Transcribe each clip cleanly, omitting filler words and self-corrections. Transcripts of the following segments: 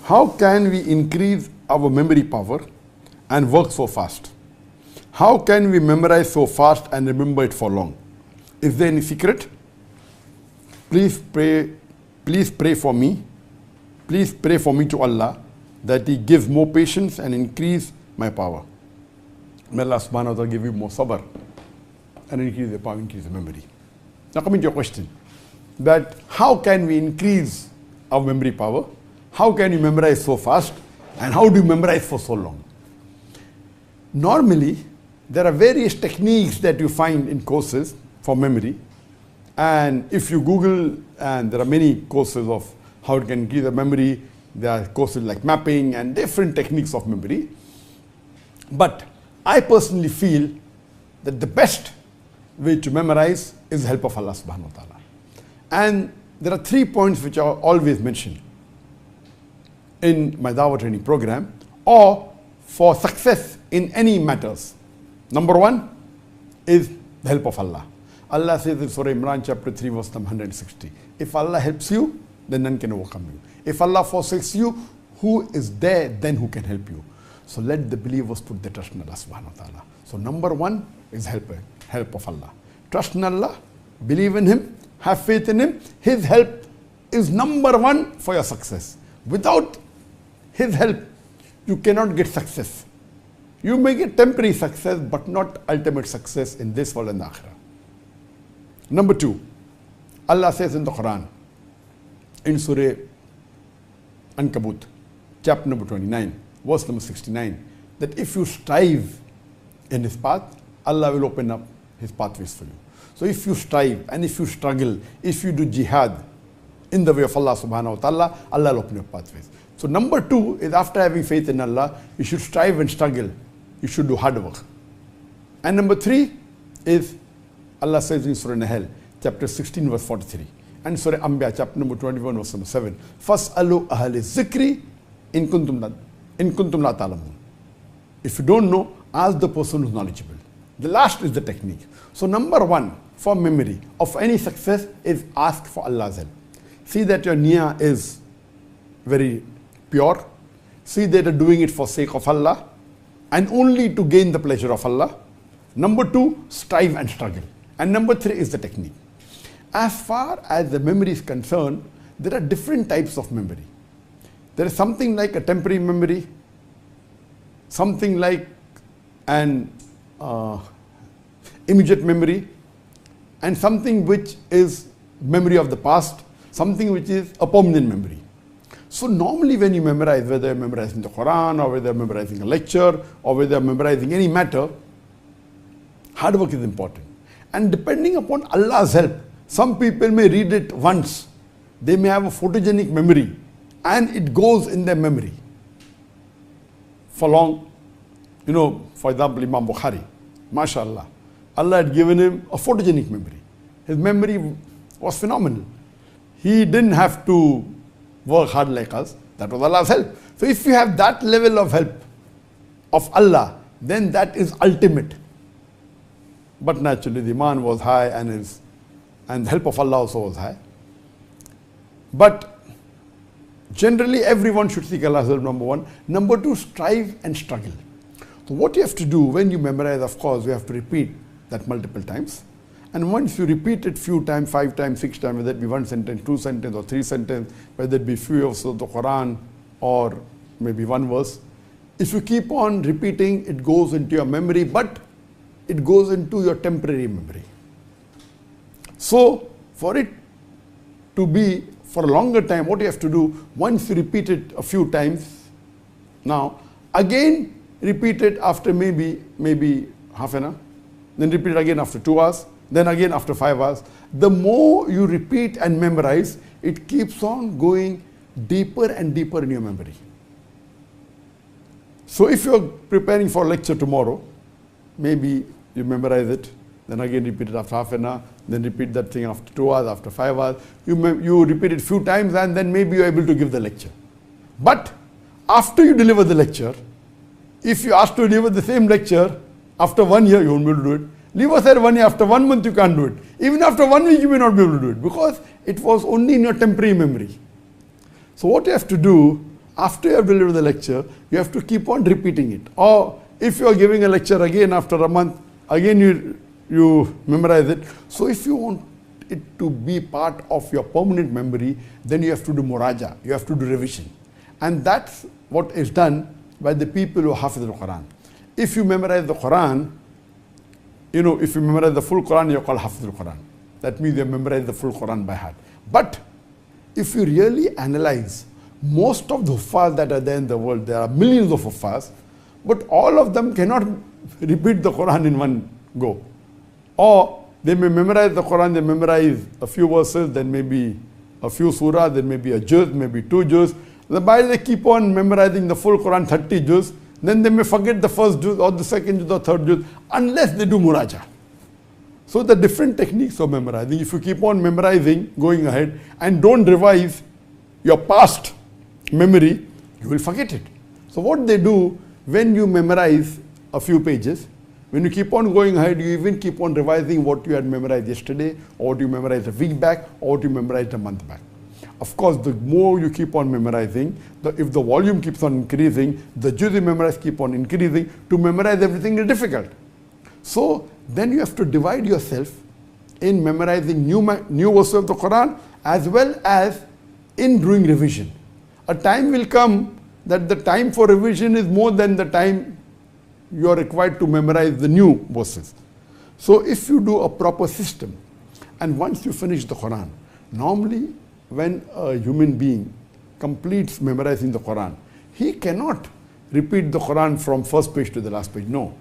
How can we increase our memory power and work so fast? How can we memorize so fast and remember it for long? Is there any secret? Please pray for me. Please pray for me to Allah that He gives more patience and increase my power. May Allah subhanahu wa ta'ala give you more sabr and increase the power, increase the memory. Now coming to your question, that how can we increase our memory power? How can you memorize so fast? And how do you memorize for so long? Normally, there are various techniques that you find in courses for memory. And if you Google, and there are many courses of how to increase the memory, there are courses like mapping and different techniques of memory. But I personally feel that the best way to memorize is the help of Allah subhanahu wa ta'ala. And there are 3 points which are always mentioned in my Dawah training program or for success in any matters. Number 1 is the help of Allah. Allah says in Surah Imran chapter 3 verse number 160. If Allah helps you, then none can overcome you. If Allah forsakes you, who is there then who can help you? So let the believers put their trust in Allah subhanahu wa ta'ala. So number 1 is help of Allah. Trust in Allah, believe in Him, have faith in Him. His help is number 1 for your success. Without His help, you cannot get success. You may get temporary success, but not ultimate success in this world and the akhirah. Number 2, Allah says in the Quran, in Surah Ankabut, chapter number 29, verse number 69, that if you strive in His path, Allah will open up His pathways for you. So if you strive and if you struggle, if you do jihad in the way of Allah subhanahu wa ta'ala, Allah will open your pathways. So number 2 is after having faith in Allah, you should strive and struggle. You should do hard work. And number 3 is Allah says in Surah Nahl, chapter 16, verse 43. And Surah Anbiya, chapter number 21, verse number 7. Fas'alu ahli zikri in kuntum la ta'lamun. If you don't know, ask the person who's knowledgeable. The last is the technique. So number 1 for memory of any success is ask for Allah's help. See that your niyyah is very pure. See that you're doing it for sake of Allah and only to gain the pleasure of Allah. Number 2, strive and struggle. And number 3 is the technique. As far as the memory is concerned, there are different types of memory. There is something like a temporary memory, something like an immediate memory, and something which is memory of the past, something which is a permanent memory. So normally when you memorize, whether you're memorizing the Quran or whether you're memorizing a lecture or whether you're memorizing any matter, hard work is important. And depending upon Allah's help, some people may read it once. They may have a photogenic memory and it goes in their memory for long. You know, for example, Imam Bukhari, mashallah, Allah had given him a photogenic memory. His memory was phenomenal. He didn't have to work hard like us. That was Allah's help. So if you have that level of help of Allah, then that is ultimate. But naturally the iman was high and the help of Allah also was high. But generally everyone should seek Allah's help, number 1. Number 2, strive and struggle. So what you have to do when you memorize, of course, you have to repeat that multiple times. And once you repeat it few times, 5 times, 6 times, whether it be 1 sentence, 2 sentences or 3 sentences, whether it be few of the Quran or maybe 1 verse, if you keep on repeating, it goes into your memory, but it goes into your temporary memory. So for it to be for a longer time, what you have to do, once you repeat it a few times, now again repeat it after maybe half an hour, then repeat it again after 2 hours, then again after 5 hours. The more you repeat and memorize, it keeps on going deeper and deeper in your memory. So if you're preparing for a lecture tomorrow, maybe you memorize it, then again repeat it after half an hour, then repeat that thing after 2 hours, after 5 hours. You repeat it few times and then maybe you're able to give the lecture. But after you deliver the lecture, if you ask to deliver the same lecture after 1 year, you won't be able to do it. Leave aside 1 year, after 1 month you can't do it. Even after 1 week you may not be able to do it because it was only in your temporary memory. So what you have to do, after you have delivered the lecture, you have to keep on repeating it. Or if you are giving a lecture again after a month, again you memorize it. So if you want it to be part of your permanent memory, then you have to do muraja, you have to do revision. And that's what is done by the people who hafiz the Quran. If you memorize the Quran, if you memorize the full Quran, you're called hafiz al-Quran. That means you have memorized the full Quran by heart. But if you really analyze most of the huffaz that are there in the world, there are millions of huffaz, but all of them cannot repeat the Quran in one go. Or they may memorize the Quran, they memorize a few verses, then maybe a few surahs, then maybe a juz, maybe 2 juz. While they keep on memorizing the full Quran, 30 juz, then they may forget the first juz or the second juz or third juz, unless they do muraja. So the different techniques of memorizing, if you keep on memorizing, going ahead, and don't revise your past memory, you will forget it. So what they do, when you memorize a few pages, when you keep on going ahead, you even keep on revising what you had memorized yesterday, or what you memorized a week back, or what you memorized a month back. Of course, the more you keep on memorizing, if the volume keeps on increasing, the juz you memorize keep on increasing. To memorize everything is difficult. So then you have to divide yourself in memorizing new verses of the Quran as well as in doing revision. A time will come that the time for revision is more than the time you are required to memorize the new verses. So if you do a proper system, and once you finish the Quran, normally when a human being completes memorizing the Quran, he cannot repeat the Quran from first page to the last page. No,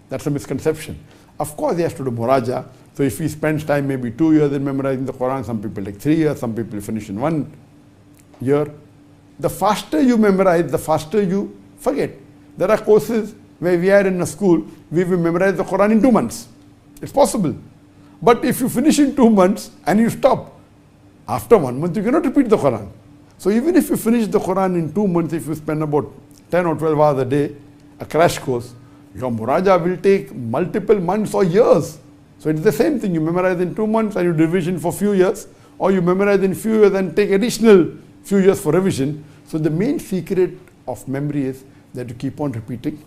that's a misconception. Of course, he has to do muraja. So if he spends time, maybe 2 years in memorizing the Quran, some people take 3 years, some people finish in 1 year. The faster you memorize, the faster you forget. There are courses where we are in a school, we will memorize the Quran in 2 months. It's possible. But if you finish in 2 months and you stop, after 1 month you cannot repeat the Quran. So even if you finish the Quran in 2 months, if you spend about 10 or 12 hours a day, a crash course, your muraja will take multiple months or years. So it's the same thing. You memorize in 2 months and you do revision for few years, or you memorize in few years and take additional few years for revision. So the main secret of memory is that you keep on repeating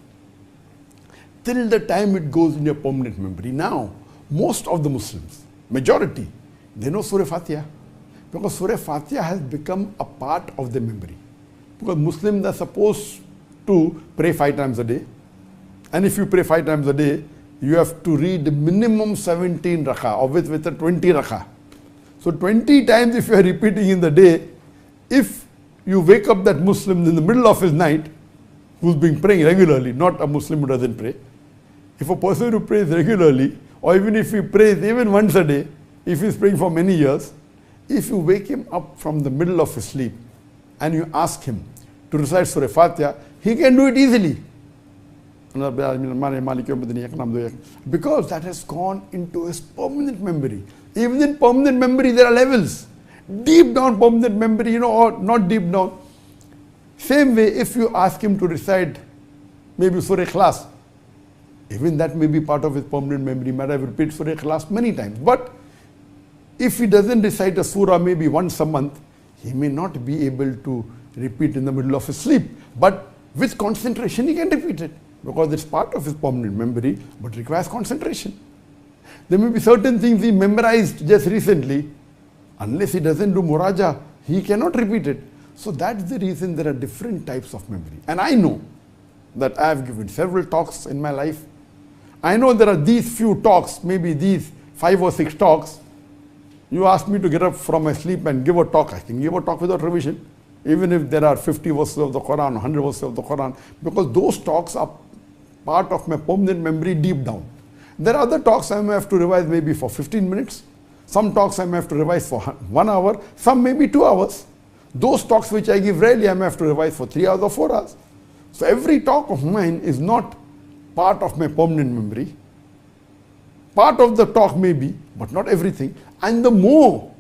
till the time it goes in your permanent memory. Now, most of the Muslims, majority, they know Surah Fatiha, because Surah Fatiha has become a part of their memory. Because Muslims are supposed to pray 5 times a day. And if you pray 5 times a day, you have to read minimum 17 rakah, or with a 20 rakah. So 20 times if you are repeating in the day, if you wake up that Muslim in the middle of his night, who's been praying regularly, not a Muslim who doesn't pray. If a person who prays regularly, or even if he prays even once a day, if he's praying for many years, if you wake him up from the middle of his sleep and you ask him to recite Surah Fatiha, he can do it easily. Because that has gone into his permanent memory. Even in permanent memory, there are levels. Deep down permanent memory, or not deep down. Same way, if you ask him to recite maybe Surah Ikhlas, even that may be part of his permanent memory. He might have repeated Surah Ikhlas many times. But if he doesn't recite a surah maybe once a month, he may not be able to repeat in the middle of his sleep. But with concentration, he can repeat it, because it's part of his permanent memory, but requires concentration. There may be certain things he memorized just recently. Unless he doesn't do muraja, he cannot repeat it. So that's the reason there are different types of memory. And I know that I have given several talks in my life. I know there are these few talks, maybe these 5 or 6 talks. You ask me to get up from my sleep and give a talk. I can give a talk without revision, even if there are 50 verses of the Quran, 100 verses of the Quran, because those talks are part of my permanent memory deep down. There are other talks I may have to revise maybe for 15 minutes. Some talks I may have to revise for 1 hour, some maybe 2 hours. Those talks which I give rarely, I may have to revise for 3 hours or 4 hours. So every talk of mine is not part of my permanent memory. Part of the talk may be, but not everything. And the more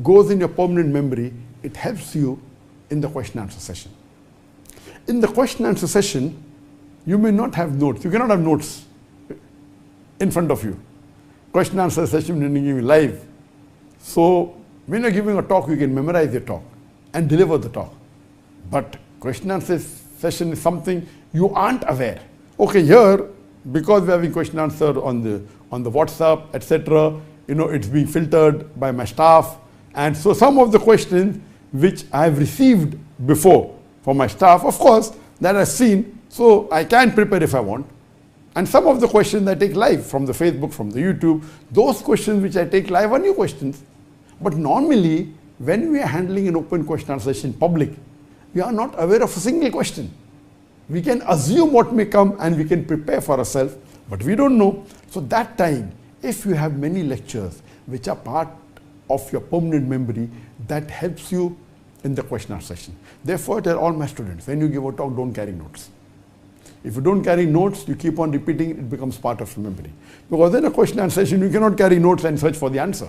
goes in your permanent memory, it helps you in the question answer session. In the question answer session, you may not have notes. You cannot have notes in front of you. Question answer session when you give live. So when you're giving a talk, you can memorize your talk and deliver the talk. But Question answer session is something you aren't aware. Okay, here, because we're having question answer on the WhatsApp, etc., it's being filtered by my staff. And so some of the questions which I have received before from my staff, of course, that I've seen, so I can prepare if I want. And some of the questions I take live from the Facebook, from the YouTube, those questions which I take live are new questions. But normally, when we are handling an open question answer session in public, we are not aware of a single question. We can assume what may come and we can prepare for ourselves, but we don't know. So that time, if you have many lectures which are part of your permanent memory, that helps you in the question answer session. Therefore, I tell all my students, when you give a talk, don't carry notes. If you don't carry notes, you keep on repeating, it becomes part of your memory. Because in a question answer session, you cannot carry notes and search for the answer.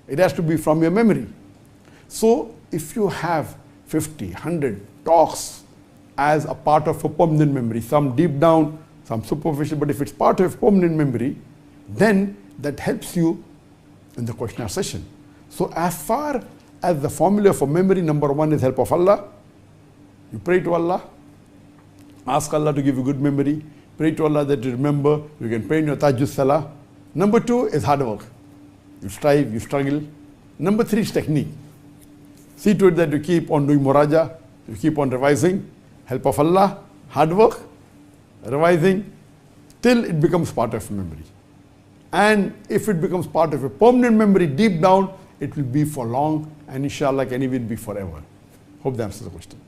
It has to be from your memory. So if you have 50, 100 talks as a part of a permanent memory, some deep down, some superficial, but if it's part of permanent memory, then that helps you in the question answer session. So as far as the formula for memory, number one is help of Allah. You pray to Allah. Ask Allah to give you good memory. Pray to Allah that you remember. You can pray in your Tahajjud Salah. Number two is hard work. You strive, you struggle. Number three is technique. See to it that you keep on doing muraja, you keep on revising. Help of Allah, hard work, revising, till it becomes part of memory. And if it becomes part of a permanent memory deep down, it will be for long, and inshallah can even be forever. Hope that answers the question.